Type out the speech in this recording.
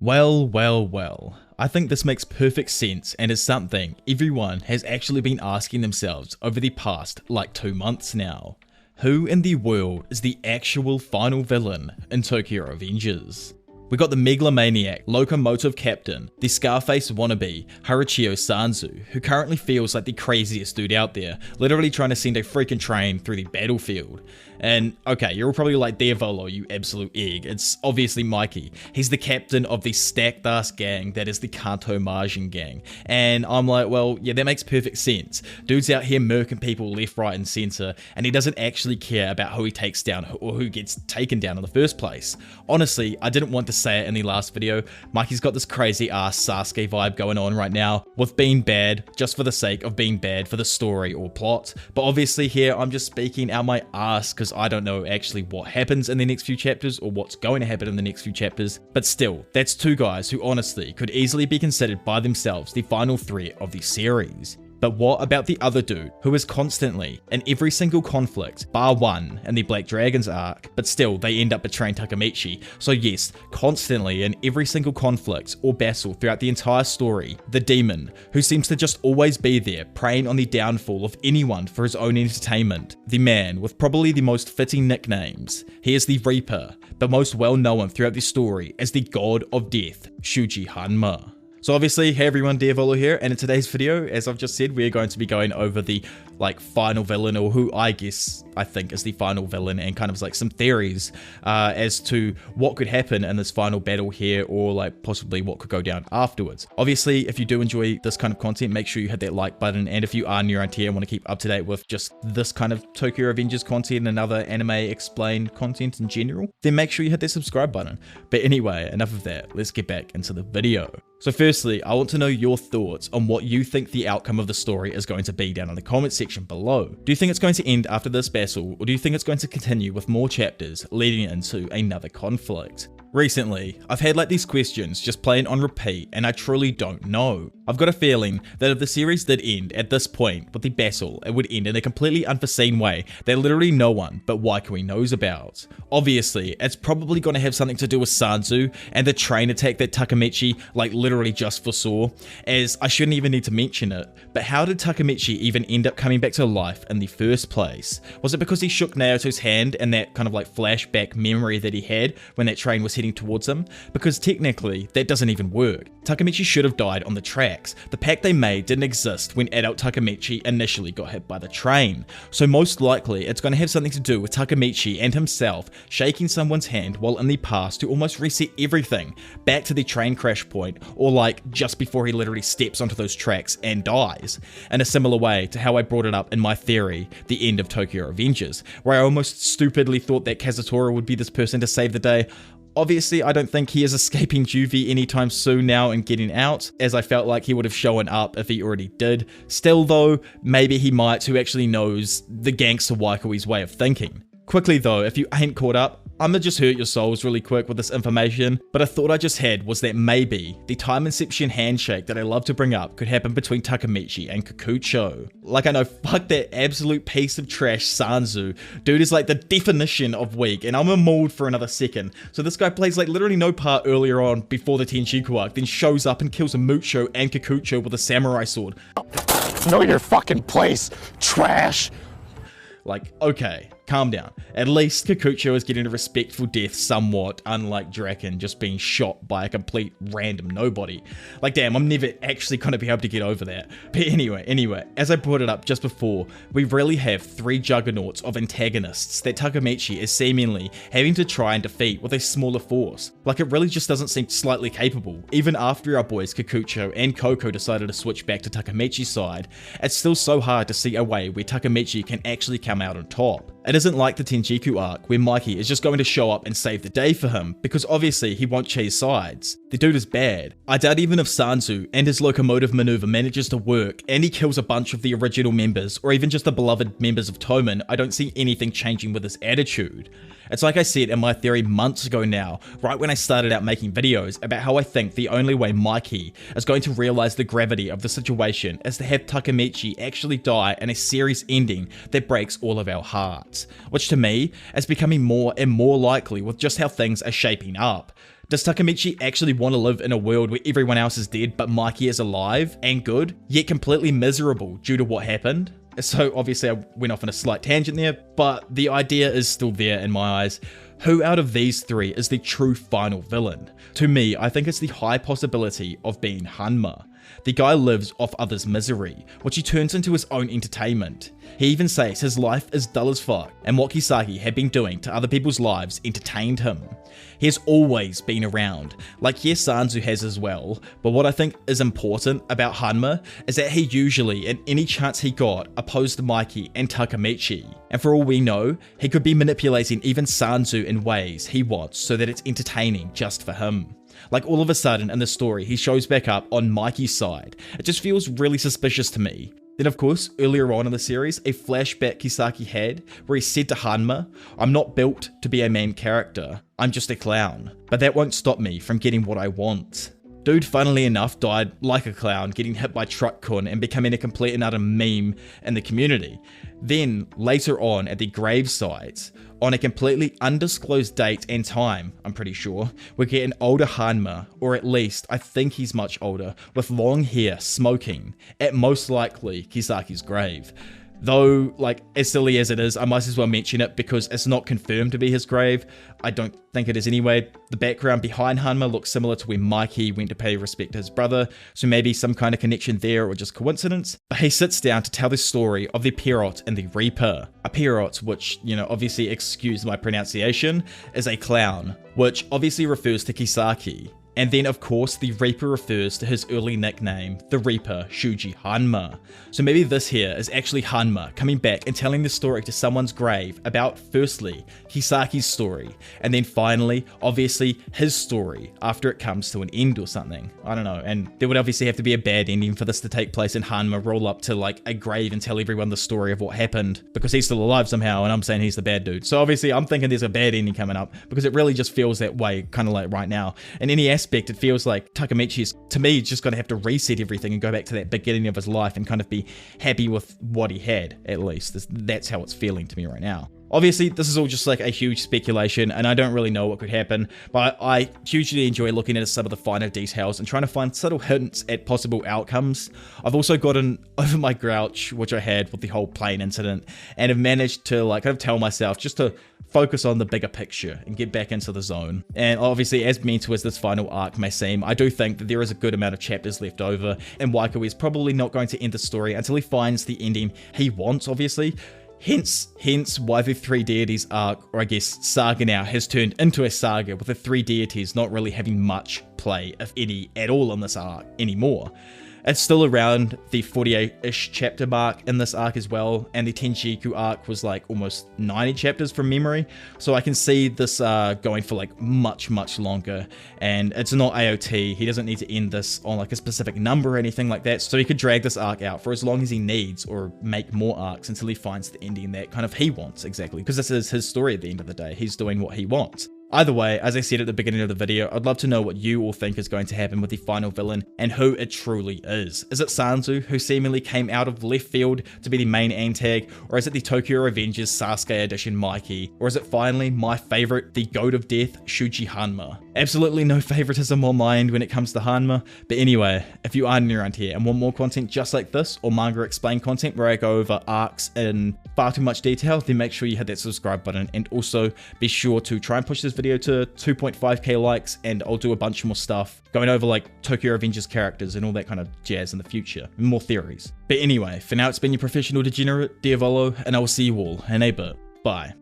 Well. I think this makes perfect sense and is something everyone has actually been asking themselves over the past 2 months now. Who in the world is the actual final villain in Tokyo Revengers? We got the megalomaniac, locomotive captain, the Scarface wannabe, Haruchio Sanzu, who currently feels like the craziest dude out there, literally trying to send a freaking train through the battlefield. And okay, you're all probably like, Diavolo, you absolute egg. It's obviously Mikey. He's the captain of the stacked ass gang that is the Kanto Majin gang. And I'm like, well, yeah, that makes perfect sense. Dude's out here murking people left, right, and center, and he doesn't actually care about who he takes down or who gets taken down in the first place. Honestly, I didn't want to say it in the last video. Mikey's got this crazy ass Sasuke vibe going on right now with being bad just for the sake of being bad for the story or plot. But obviously here I'm just speaking out my ass because I don't know actually what happens in the next few chapters or what's going to happen in the next few chapters. But still, that's two guys who honestly could easily be considered by themselves the final threat of the series. But what about the other dude, who is constantly in every single conflict, bar one in the Black Dragons arc, but still they end up betraying Takemichi. So yes, constantly in every single conflict or battle throughout the entire story, the demon, who seems to just always be there, preying on the downfall of anyone for his own entertainment. The man with probably the most fitting nicknames. He is the Reaper, but most well known throughout the story as the God of Death, Shuji Hanma. So obviously, hey everyone, Diavolo here, and in today's video, as I've just said, we are going to be going over the final villain, or who I think is the final villain, and kind of some theories as to what could happen in this final battle here, or possibly what could go down afterwards. Obviously, if you do enjoy this kind of content, make sure you hit that like button, and if you are new around here and want to keep up to date with just this kind of Tokyo Revengers content and other anime explained content in general, then make sure you hit that subscribe button. But anyway, enough of that, let's get back into the video. So firstly, I want to know your thoughts on what you think the outcome of the story is going to be down in the comment section below. Do you think it's going to end after this battle, or do you think it's going to continue with more chapters leading into another conflict? Recently, I've had these questions just playing on repeat, and I truly don't know. I've got a feeling that if the series did end at this point with the battle, it would end in a completely unforeseen way that literally no one but Waikui knows about. Obviously, it's probably going to have something to do with Sanzu and the train attack that Takemichi literally just foresaw, as I shouldn't even need to mention it, but how did Takemichi even end up coming back to life in the first place? Was it because he shook Naoto's hand and that kind of flashback memory that he had when that train was heading towards him? Because technically, that doesn't even work. Takemichi should have died on the tracks. The pact they made didn't exist when adult Takemichi initially got hit by the train. So most likely, it's going to have something to do with Takemichi and himself shaking someone's hand while in the past to almost reset everything back to the train crash point, or just before he literally steps onto those tracks and dies. In a similar way to how I brought it up in my theory, the end of Tokyo Revengers, where I almost stupidly thought that Kazutora would be this person to save the day. Obviously, I don't think he is escaping juvie anytime soon now and getting out, as I felt like he would have shown up if he already did. Still though, maybe he might, who actually knows the gangster Waikui's way of thinking. Quickly though, if you ain't caught up, I'ma just hurt your souls really quick with this information, but a thought I just had was that maybe the time inception handshake that I love to bring up could happen between Takemichi and Kikucho. I know, fuck that absolute piece of trash Sanzu. Dude is the definition of weak, and I'm a mold for another second. So this guy plays literally no part earlier on before the Tenchiku arc, then shows up and kills a Mucho and Kikucho with a samurai sword. Know your fucking place, trash! Okay, calm down. At least Kikucho is getting a respectful death somewhat, unlike Draken just being shot by a complete random nobody. Damn, I'm never actually gonna be able to get over that. But anyway, as I brought it up just before, we really have three juggernauts of antagonists that Takemichi is seemingly having to try and defeat with a smaller force. It really just doesn't seem slightly capable. Even after our boys Kikucho and Koko decided to switch back to Takemichi's side, it's still so hard to see a way where Takemichi can actually come out on top. It isn't like the Tenchiku arc where Mikey is just going to show up and save the day for him, because obviously he won't change sides. The dude is bad. I doubt even if Sanzu and his locomotive maneuver manages to work and he kills a bunch of the original members, or even just the beloved members of Toman, I don't see anything changing with his attitude. It's like I said in my theory months ago now, right when I started out making videos, about how I think the only way Mikey is going to realize the gravity of the situation is to have Takemichi actually die in a series ending that breaks all of our hearts, which to me is becoming more and more likely with just how things are shaping up. Does Takemichi actually want to live in a world where everyone else is dead but Mikey is alive and good, yet completely miserable due to what happened? So obviously I went off on a slight tangent there, but the idea is still there in my eyes. Who out of these three is the true final villain? To me, I think it's the high possibility of being Hanma. The guy lives off others' misery, which he turns into his own entertainment. He even says his life is dull as fuck, and what Kisaki had been doing to other people's lives entertained him. He has always been around, like yes Sanzu has as well, but what I think is important about Hanma is that he usually, in any chance he got, opposed Mikey and Takemichi. And for all we know, he could be manipulating even Sanzu in ways he wants so that it's entertaining just for him. Like all of a sudden in the story he shows back up on Mikey's side. It just feels really suspicious to me. Then of course, earlier on in the series, a flashback Kisaki had where he said to Hanma, "I'm not built to be a main character, I'm just a clown, but that won't stop me from getting what I want." Dude, funnily enough, died like a clown, getting hit by Truck-kun and becoming a complete and utter meme in the community. Then, later on at the gravesite, on a completely undisclosed date and time, I'm pretty sure, we get an older Hanma, or at least, I think he's much older, with long hair, smoking, at most likely Kisaki's grave. Though, like, as silly as it is, I might as well mention it because it's not confirmed to be his grave. I don't think it is anyway. The background behind Hanma looks similar to when Mikey went to pay respect to his brother, so maybe some kind of connection there or just coincidence. But he sits down to tell the story of the Pierrot and the Reaper. A Pierrot, which, you know, obviously excuse my pronunciation, is a clown, which obviously refers to Kisaki. And then of course the Reaper refers to his early nickname, the Reaper Shuji Hanma. So maybe this here is actually Hanma coming back and telling the story to someone's grave about firstly Kisaki's story, and then finally obviously his story after it comes to an end or something. I don't know, and there would obviously have to be a bad ending for this to take place and Hanma roll up to like a grave and tell everyone the story of what happened because he's still alive somehow and I'm saying he's the bad dude. So obviously I'm thinking there's a bad ending coming up because it really just feels that way kind of like right now. In any aspect, it feels like Takemichi is, to me, just going to have to reset everything and go back to that beginning of his life and kind of be happy with what he had, at least. That's how it's feeling to me right now. Obviously, this is all just like a huge speculation and I don't really know what could happen, but I hugely enjoy looking at some of the finer details and trying to find subtle hints at possible outcomes. I've also gotten over my grouch, which I had with the whole plane incident, and have managed to like kind of tell myself just to focus on the bigger picture and get back into the zone. And obviously, as mental as this final arc may seem, I do think that there is a good amount of chapters left over, and Waiko is probably not going to end the story until he finds the ending he wants, obviously. Hence why the Three Deities arc, or I guess saga now, has turned into a saga with the Three Deities not really having much play, if any, at all in this arc anymore. It's still around the 48-ish chapter mark in this arc as well, and the Tenjiku arc was like almost 90 chapters from memory, so I can see this going for like much longer, and it's not AOT, he doesn't need to end this on like a specific number or anything like that, so he could drag this arc out for as long as he needs, or make more arcs until he finds the ending that kind of he wants, exactly, because this is his story at the end of the day, he's doing what he wants. Either way, as I said at the beginning of the video, I'd love to know what you all think is going to happen with the final villain and who it truly is. Is it Sanzu, who seemingly came out of left field to be the main antag, or is it the Tokyo Revengers Sasuke edition Mikey, or is it finally my favourite, the Goat of Death, Shuji Hanma? Absolutely no favoritism on my end when it comes to Hanma, but anyway, if you are new around here and want more content just like this, or manga explain content where I go over arcs in far too much detail, then make sure you hit that subscribe button, and also be sure to try and push this video to 2.5k likes, and I'll do a bunch more stuff going over like Tokyo Revengers characters and all that kind of jazz in the future, and more theories. But anyway, for now it's been your professional degenerate, Diavolo, and I will see you all in a bit. Bye.